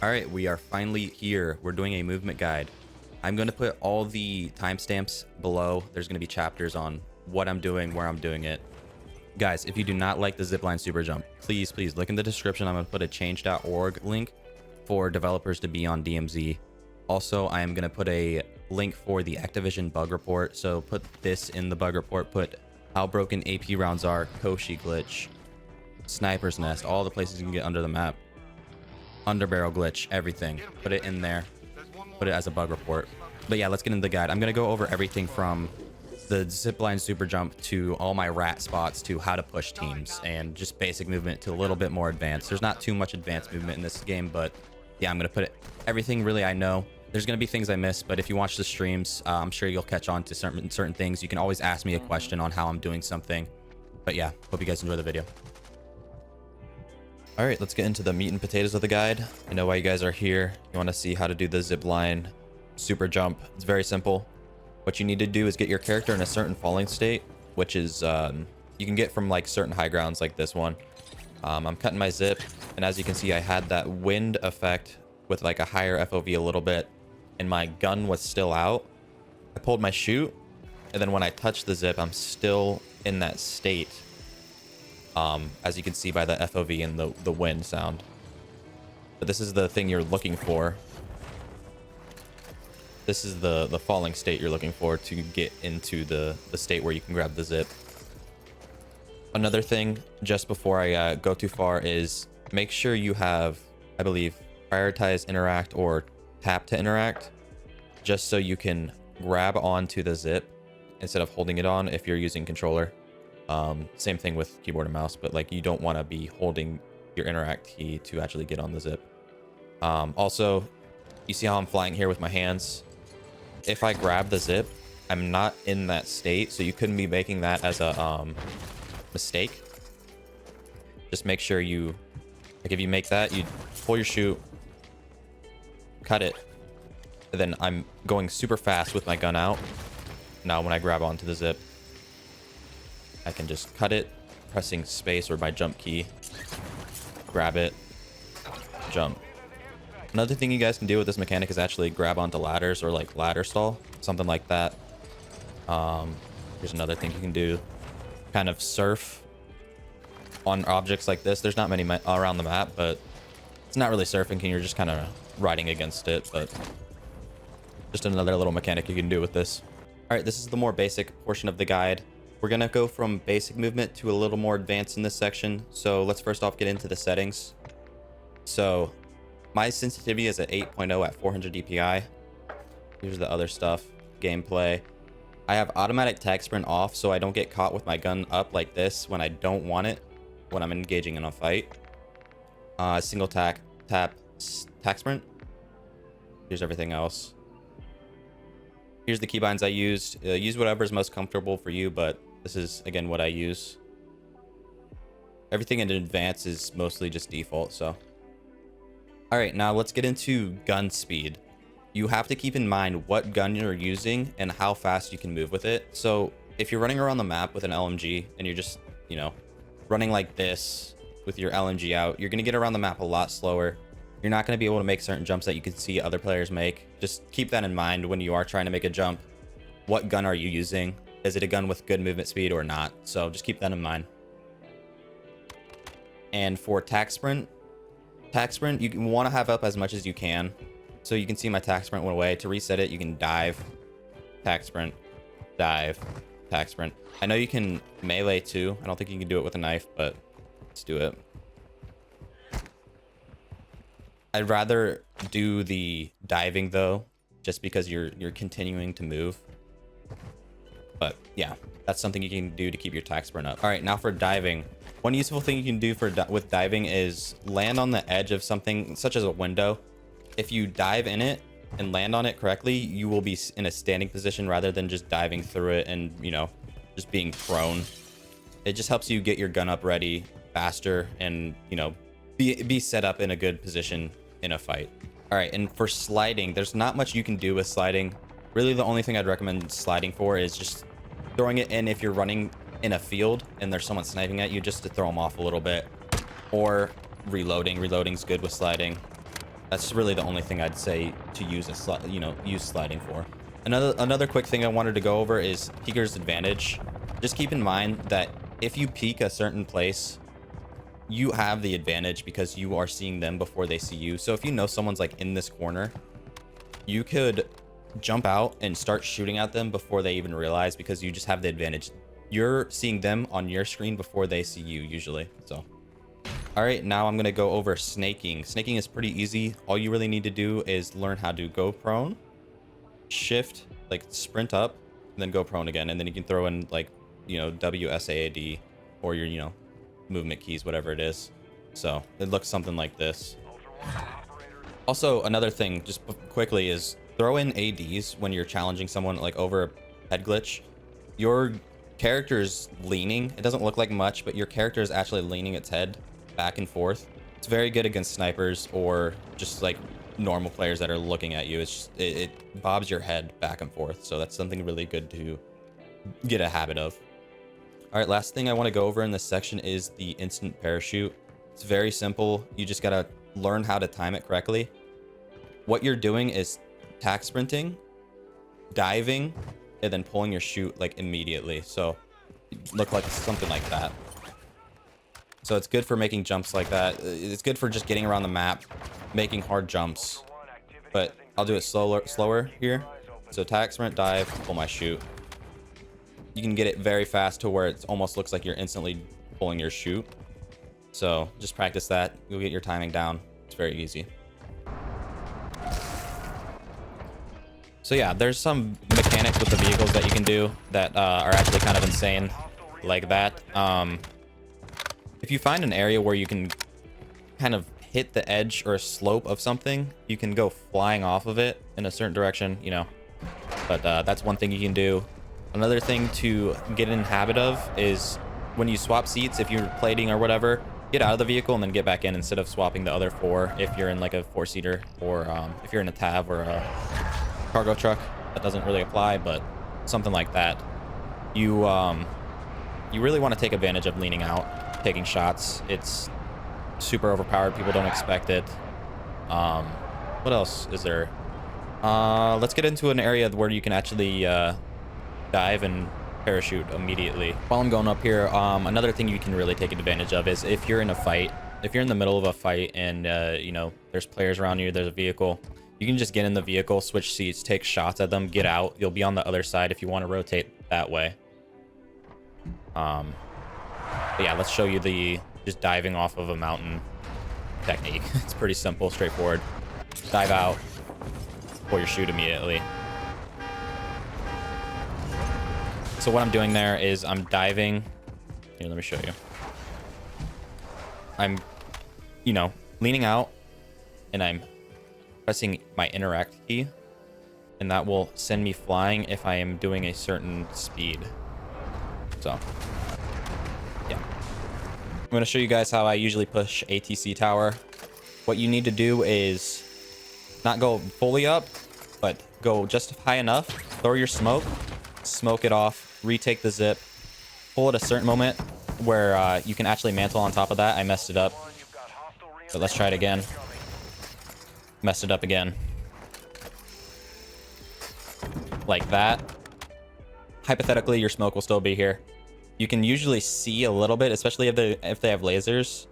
All right, we are finally here. We're doing a movement guide. I'm going to put all the timestamps below. There's going to be chapters on what I'm doing, where I'm doing it. Guys, if you do not like the Zipline super jump, please look in the description. I'm going to put a change.org link for developers to be on DMZ. Also, I am going to put a link for the Activision bug report. So put this in the bug report, put how broken AP rounds are, Koshi glitch, Sniper's Nest, all the places you can get under the map, underbarrel glitch, everything. Put it in there, put it as a bug report. But yeah, let's get into the guide. I'm going to go over everything from the zipline super jump to all my rat spots to how to push teams and just basic movement to a little bit more advanced. There's not too much advanced movement in this game, but yeah, I'm going to put everything really I know. There's going to be things I miss, but if you watch the streams, I'm sure you'll catch on to certain things. You can always ask me a question on how I'm doing something. But yeah, hope you guys enjoy the video. All right, let's get into the meat and potatoes of the guide. I know why you guys are here. You want to see how to do the zipline super jump. It's very simple. What you need to do is get your character in a certain falling state, which is you can get from like certain high grounds like this one. I'm cutting my zip, and as you can see, I had that wind effect with like a higher FOV a little bit, and my gun was still out. I pulled my chute, and then when I touched the zip, I'm still in that state. As you can see by the FOV and the wind sound. But this is the thing you're looking for. This is the falling state you're looking for to get into the state where you can grab the zip. Another thing, just before I go too far, is make sure you have, I believe, prioritize interact or tap to interact, just so you can grab onto the zip instead of holding it on if you're using controller. Same thing with keyboard and mouse, but like you don't want to be holding your interact key to actually get on the zip. Also, you see how I'm flying here with my hands? If I grab the zip, I'm not in that state, so you couldn't be making that as a mistake. Just make sure you, like if you make that, you pull your chute, cut it, and then I'm going super fast with my gun out. Now when I grab onto the zip, I can just cut it, pressing space or my jump key, grab it, jump. Another thing you guys can do with this mechanic is actually grab onto ladders or like ladder stall, something like that. Here's another thing you can do, kind of surf on objects like this. There's not many around the map, but it's not really surfing, you're just kind of riding against it, but just another little mechanic you can do with this. All right, this is the more basic portion of the guide. We're gonna go from basic movement to a little more advanced in this section. So let's first off get into the settings. So my sensitivity is at 8.0 at 400 DPI. Here's the other stuff, gameplay. I have automatic tag sprint off so I don't get caught with my gun up like this when I don't want it, when I'm engaging in a fight. Single tap tag sprint. Here's everything else. Here's the keybinds I used. Use whatever is most comfortable for you, but this is, again, what I use. Everything in advance is mostly just default, so. All right, now let's get into gun speed. You have to keep in mind what gun you're using and how fast you can move with it. So if you're running around the map with an LMG and you're just, you know, running like this with your LMG out, you're gonna get around the map a lot slower. You're not gonna be able to make certain jumps that you can see other players make. Just keep that in mind when you are trying to make a jump. What gun are you using? Is it a gun with good movement speed or not? So just keep that in mind. And for tag sprint, you want to have up as much as you can. So you can see my tag sprint went away. To reset it, you can dive, tag sprint, dive, tag sprint. I know you can melee too. I don't think you can do it with a knife, but let's do it. I'd rather do the diving though, just because you're continuing to move. But yeah, that's something you can do to keep your tag sprint up. All right, now for diving. One useful thing you can do with diving is land on the edge of something such as a window. If you dive in it and land on it correctly, you will be in a standing position rather than just diving through it and, you know, just being prone. It just helps you get your gun up ready faster and, you know, be set up in a good position in a fight. All right, and for sliding, there's not much you can do with sliding. Really, the only thing I'd recommend sliding for is just throwing it in if you're running in a field and there's someone sniping at you, just to throw them off a little bit. Or reloading. Reloading's good with sliding. That's really the only thing I'd say to use use sliding for. Another quick thing I wanted to go over is peeker's advantage. Just keep in mind that if you peek a certain place, you have the advantage because you are seeing them before they see you. So if you know someone's like in this corner, you could jump out and start shooting at them before they even realize, because you just have the advantage. You're seeing them on your screen before they see you usually. So all right, now I'm gonna go over snaking. Snaking is pretty easy. All you really need to do is learn how to go prone, shift, like sprint up, and then go prone again, and then you can throw in like, you know, WSAAD or your, you know, movement keys, whatever it is. So it looks something like this. Also, another thing just quickly is throw in ADs when you're challenging someone like over a head glitch. Your character is leaning. It doesn't look like much, but your character is actually leaning its head back and forth. It's very good against snipers or just like normal players that are looking at you. It's just, it bobs your head back and forth. So that's something really good to get a habit of. All right, last thing I want to go over in this section is the instant parachute. It's very simple. You just gotta learn how to time it correctly. What you're doing is tack sprinting, diving, and then pulling your chute like immediately. So look like something like that. So it's good for making jumps like that. It's good for just getting around the map, making hard jumps. But I'll do it slower here. So tack, sprint, dive, pull my chute. You can get it very fast to where it almost looks like you're instantly pulling your chute. So just practice that. You'll get your timing down. It's very easy. So yeah, there's some mechanics with the vehicles that you can do that are actually kind of insane, like that. If you find an area where you can kind of hit the edge or slope of something, you can go flying off of it in a certain direction, you know. But that's one thing you can do. Another thing to get in habit of is when you swap seats, if you're plating or whatever, get out of the vehicle and then get back in instead of swapping the other four if you're in like a four-seater, or if you're in a TAV or a cargo truck. That doesn't really apply, but something like that. You really want to take advantage of leaning out, taking shots. It's super overpowered. People don't expect it. What else is there? Let's get into an area where you can actually dive and parachute immediately. While I'm going up here, another thing you can really take advantage of is if you're in a fight, if you're in the middle of a fight and you know, there's players around you, there's a vehicle, you can just get in the vehicle, switch seats, take shots at them, get out. You'll be on the other side if you want to rotate that way. But yeah, let's show you the just diving off of a mountain technique. It's pretty simple, straightforward. Dive out, pull your chute immediately. So what I'm doing there is I'm diving. Here, let me show you. I'm, you know, leaning out and I'm pressing my interact key, and that will send me flying if I am doing a certain speed. So yeah, I'm going to show you guys how I usually push ATC tower. What you need to do is not go fully up, but go just high enough, throw your smoke it off, retake the zip, pull at a certain moment where you can actually mantle on top of that. I messed it up, but let's try it again. Messed it up again. Like that. Hypothetically, your smoke will still be here. You can usually see a little bit, especially if they have lasers,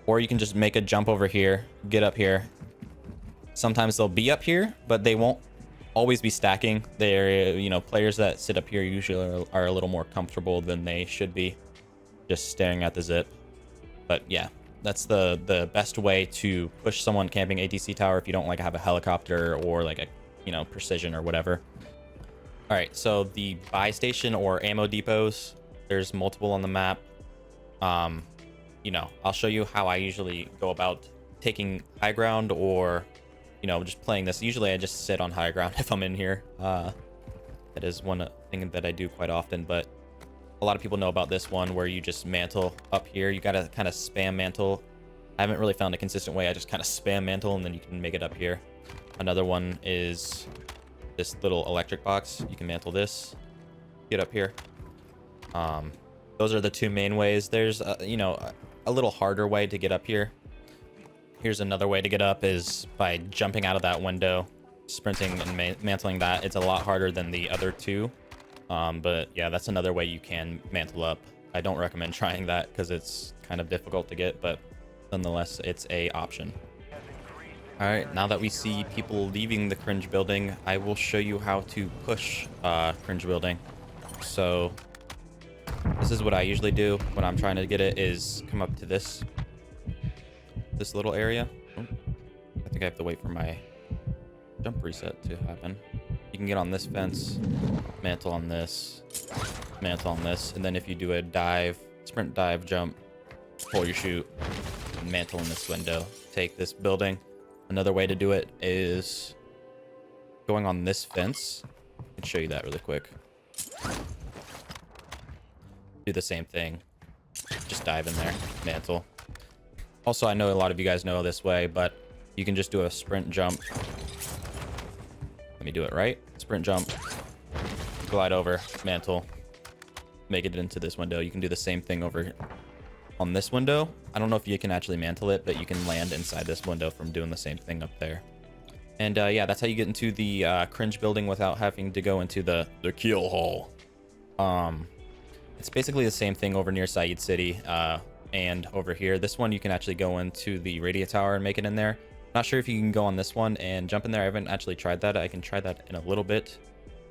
or you can just make a jump over here, get up here. Sometimes they'll be up here, but they won't always be stacking. They're, you know, players that sit up here usually are a little more comfortable than they should be just staring at the zip. But yeah, that's the best way to push someone camping ATC tower if you don't like have a helicopter or like a, you know, precision or whatever. All right, so the buy station or ammo depots, there's multiple on the map. You know, I'll show you how I usually go about taking high ground, or, you know, just playing this. Usually I just sit on high ground if I'm in here. That is one thing that I do quite often, but a lot of people know about this one where you just mantle up here. You gotta kind of spam mantle. I haven't really found a consistent way. I just kind of spam mantle and then you can make it up here. Another one is this little electric box. You can mantle this, get up here. Those are the two main ways. There's you know, a little harder way to get up here. Here's another way to get up is by jumping out of that window, sprinting and mantling that. It's a lot harder than the other two. But yeah, that's another way you can mantle up. I don't recommend trying that because it's kind of difficult to get, but nonetheless, it's a option. All right, now that we see people leaving the cringe building, I will show you how to push cringe building. So this is what I usually do when I'm trying to get it, is come up to this little area. Oh, I think I have to wait for my jump reset to happen. You can get on this fence, mantle on this, and then if you do a dive, sprint dive, jump, pull your chute, and mantle in this window, take this building. Another way to do it is going on this fence. I can show you that really quick. Do the same thing. Just dive in there, mantle. Also, I know a lot of you guys know this way, but you can just do a sprint jump. Let me do it right. Sprint jump, glide over, mantle, make it into this window. You can do the same thing over on this window. I don't know if you can actually mantle it, but you can land inside this window from doing the same thing up there. And yeah, that's how you get into the cringe building without having to go into the kill hole. It's basically the same thing over near Said City and over here. This one you can actually go into the radio tower and make it in there. Not sure if you can go on this one and jump in there. I haven't actually tried that. I can try that in a little bit.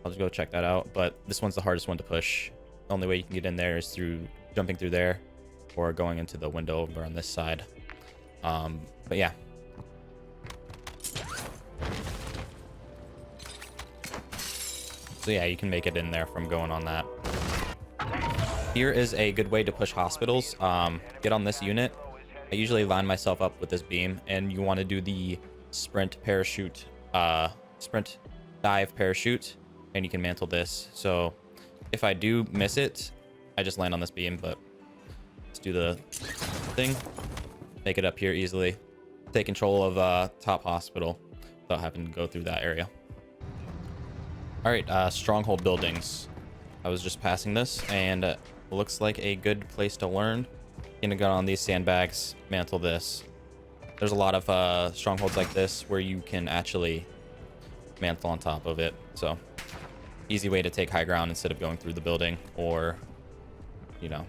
I'll just go check that out. But this one's the hardest one to push. The only way you can get in there is through jumping through there or going into the window over on this side. But yeah. So yeah, you can make it in there from going on that. Here is a good way to push hospitals. Get on this unit. I usually line myself up with this beam, and you want to do the sprint parachute, sprint dive parachute, and you can mantle this. So if I do miss it, I just land on this beam, but let's do the thing. Make it up here easily. Take control of top hospital without having to go through that area. All right, stronghold buildings. I was just passing this, and looks like a good place to learn. Gonna go on these sandbags, mantle this. There's a lot of strongholds like this where you can actually mantle on top of it. So easy way to take high ground instead of going through the building or, you know,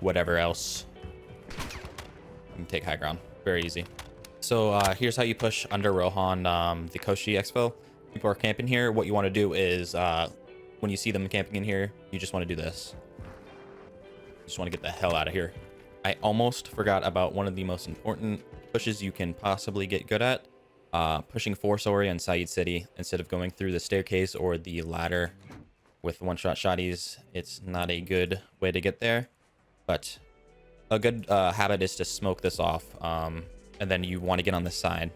whatever else. You can take high ground. Very easy. So here's how you push under Rohan, the Koshi Expo. People are camping here. What you want to do is when you see them camping in here, you just want to do this. Just want to get the hell out of here. I almost forgot about one of the most important pushes you can possibly get good at. Pushing Force Ori and Said City instead of going through the staircase or the ladder with one-shot shotties. It's not a good way to get there. But a good habit is to smoke this off. And then you want to get on this side.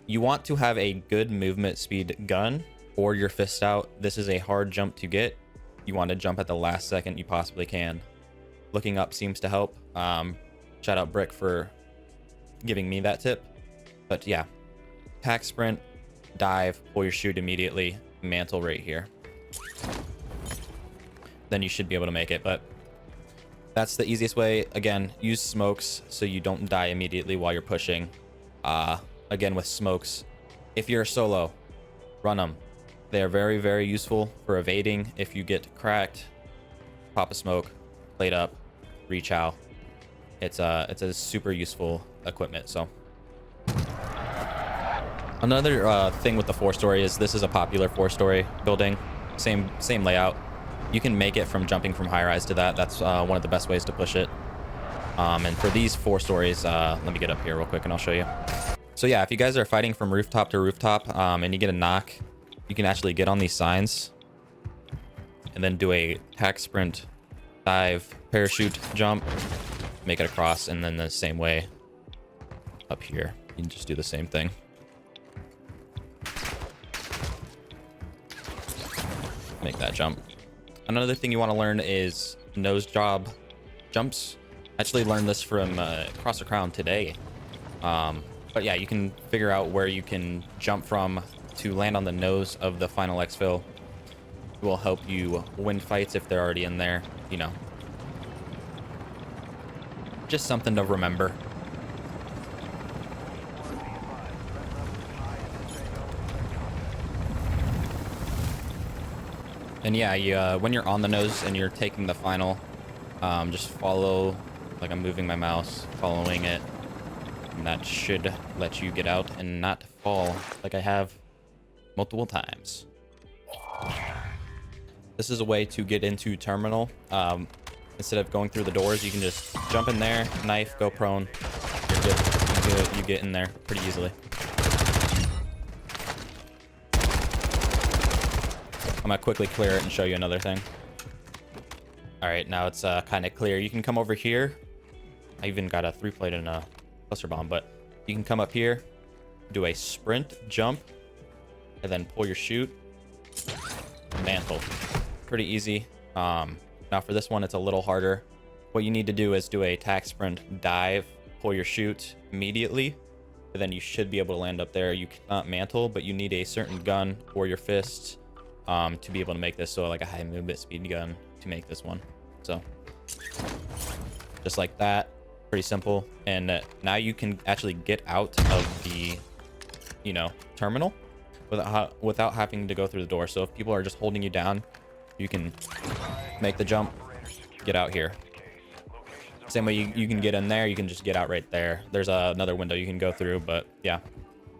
You want to have a good movement speed gun or your fist out. This is a hard jump to get. You want to jump at the last second you possibly can. Looking up seems to help. Shout out Brick for giving me that tip. But yeah, tack sprint, dive, pull your chute immediately, mantle right here. Then you should be able to make it, but that's the easiest way. Again, use smokes so you don't die immediately while you're pushing. Again, with smokes, if you're solo, run them. They are very, very useful for evading. If you get cracked, pop a smoke, plate up, reach out. It's a super useful equipment. So another thing with the 4-story is this is a popular 4-story building. Same layout. You can make it from jumping from high rise to that. That's one of the best ways to push it. And for these 4 stories, let me get up here real quick and I'll show you. So yeah, if you guys are fighting from rooftop to rooftop and you get a knock, you can actually get on these signs and then do a tack sprint, dive, parachute, jump, make it across, and then the same way up here. You can just do the same thing. Make that jump. Another thing you want to learn is nose job jumps. I actually learned this from Cross the Crown today. But yeah, you can figure out where you can jump from to land on the nose of the final exfil. It will help you win fights if they're already in there, you know. Just something to remember. And yeah, when you're on the nose and you're taking the final, just follow, like I'm moving my mouse, following it, and that should let you get out and not fall like I have multiple times. This is a way to get into terminal. Instead of going through the doors, you can just jump in there, knife, go prone. You're good. You get in there pretty easily. I'm gonna quickly clear it and show you another thing. All right, now it's kind of clear. You can come over here. I even got a 3-plate and a cluster bomb, but you can come up here, do a sprint jump, and then pull your chute, mantle. Pretty easy. Now for this one, it's a little harder. What you need to do is do a tack sprint dive, pull your chute immediately, and then you should be able to land up there. You cannot mantle, but you need a certain gun or your fist to be able to make this. So like a high movement speed gun to make this one. So just like that, pretty simple. And now you can actually get out of the, terminal without having to go through the door. So if people are just holding you down, you can make the jump, get out here. Same way you can get in there, you can just get out right there. There's another window you can go through, but yeah.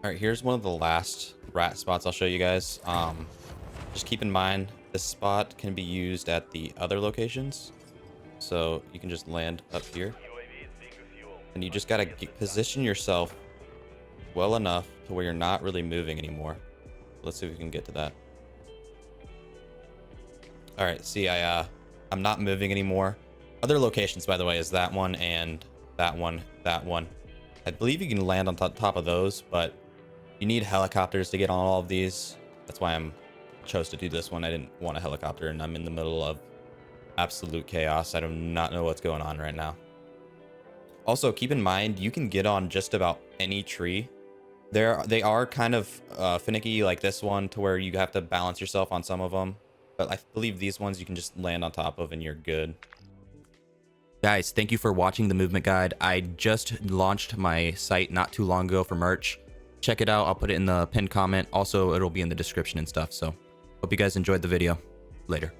All right, here's one of the last rat spots I'll show you guys. Just keep in mind, this spot can be used at the other locations. So you can just land up here. And you just gotta position yourself well enough to where you're not really moving anymore. Let's see if we can get to that. All right, see, I'm not moving anymore. Other locations, by the way, is that one and that one, that one. I believe you can land on top of those, but you need helicopters to get on all of these. That's why I chose to do this one. I didn't want a helicopter, and I'm in the middle of absolute chaos. I do not know what's going on right now. Also, keep in mind, you can get on just about any tree. They are kind of finicky, like this one, to where you have to balance yourself on some of them. But I believe these ones you can just land on top of and you're good. Guys, thank you for watching the movement guide. I just launched my site not too long ago for merch. Check it out. I'll put it in the pinned comment. Also, it'll be in the description and stuff. So hope you guys enjoyed the video. Later.